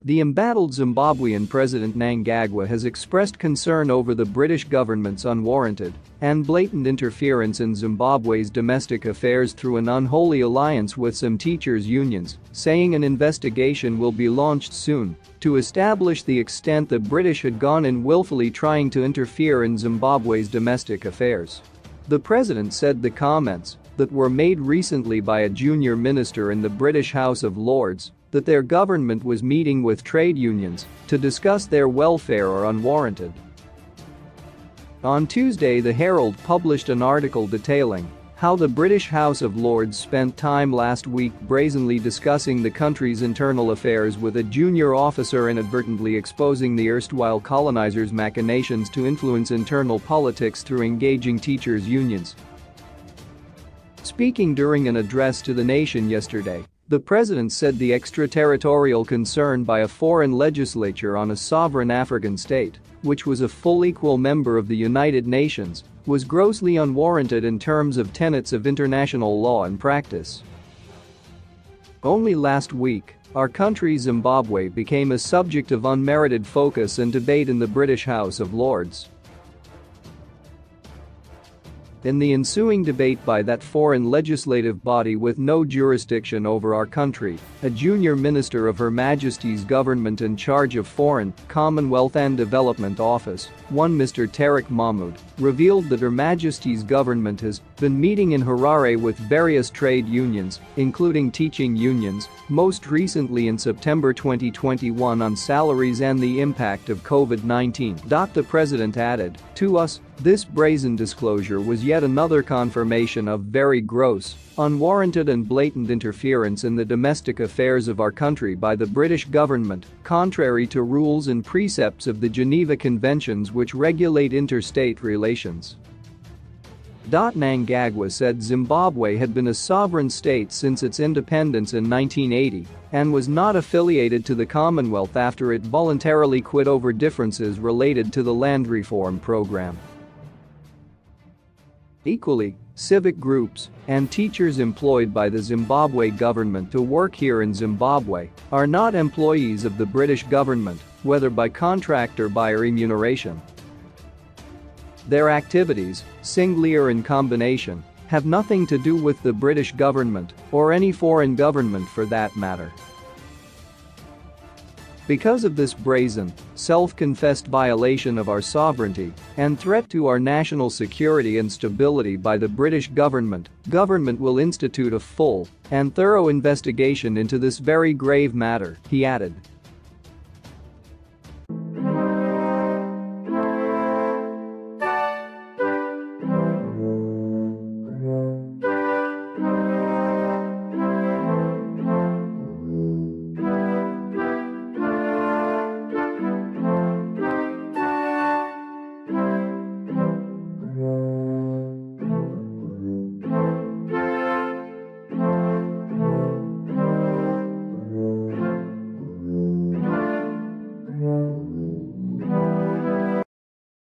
The embattled Zimbabwean President Mnangagwa has expressed concern over the British government's unwarranted and blatant interference in Zimbabwe's domestic affairs through an unholy alliance with some teachers' unions, saying an investigation will be launched soon to establish the extent the British had gone in willfully trying to interfere in Zimbabwe's domestic affairs. The president said the comments that were made recently by a junior minister in the British House of Lords that their government was meeting with trade unions to discuss their welfare are unwarranted. On Tuesday, the Herald published an article detailing how the British House of Lords spent time last week brazenly discussing the country's internal affairs with a junior officer inadvertently exposing the erstwhile colonizers' machinations to influence internal politics through engaging teachers' unions. Speaking during an address to the nation yesterday, the president said the extraterritorial concern by a foreign legislature on a sovereign African state, which was a full equal member of the United Nations, was grossly unwarranted in terms of tenets of international law and practice. Only last week, our country Zimbabwe became a subject of unmerited focus and debate in the British House of Lords. In the ensuing debate by that foreign legislative body with no jurisdiction over our country, a junior minister of Her Majesty's government in charge of Foreign, Commonwealth and Development Office, one Mr. Tariq Mahmood, revealed that Her Majesty's government has been meeting in Harare with various trade unions, including teaching unions, most recently in September 2021 on salaries and the impact of COVID-19. The president added, "To us, this brazen disclosure was yet another confirmation of very gross, unwarranted and blatant interference in the domestic affairs of our country by the British government, contrary to rules and precepts of the Geneva Conventions which regulate interstate relations." Mnangagwa said Zimbabwe had been a sovereign state since its independence in 1980 and was not affiliated to the Commonwealth after it voluntarily quit over differences related to the land reform program. Equally, civic groups and teachers employed by the Zimbabwe government to work here in Zimbabwe are not employees of the British government, whether by contract or by remuneration. Their activities, singly or in combination, have nothing to do with the British government or any foreign government for that matter. Because of this brazen, self-confessed violation of our sovereignty and threat to our national security and stability by the British government will institute a full and thorough investigation into this very grave matter, he added.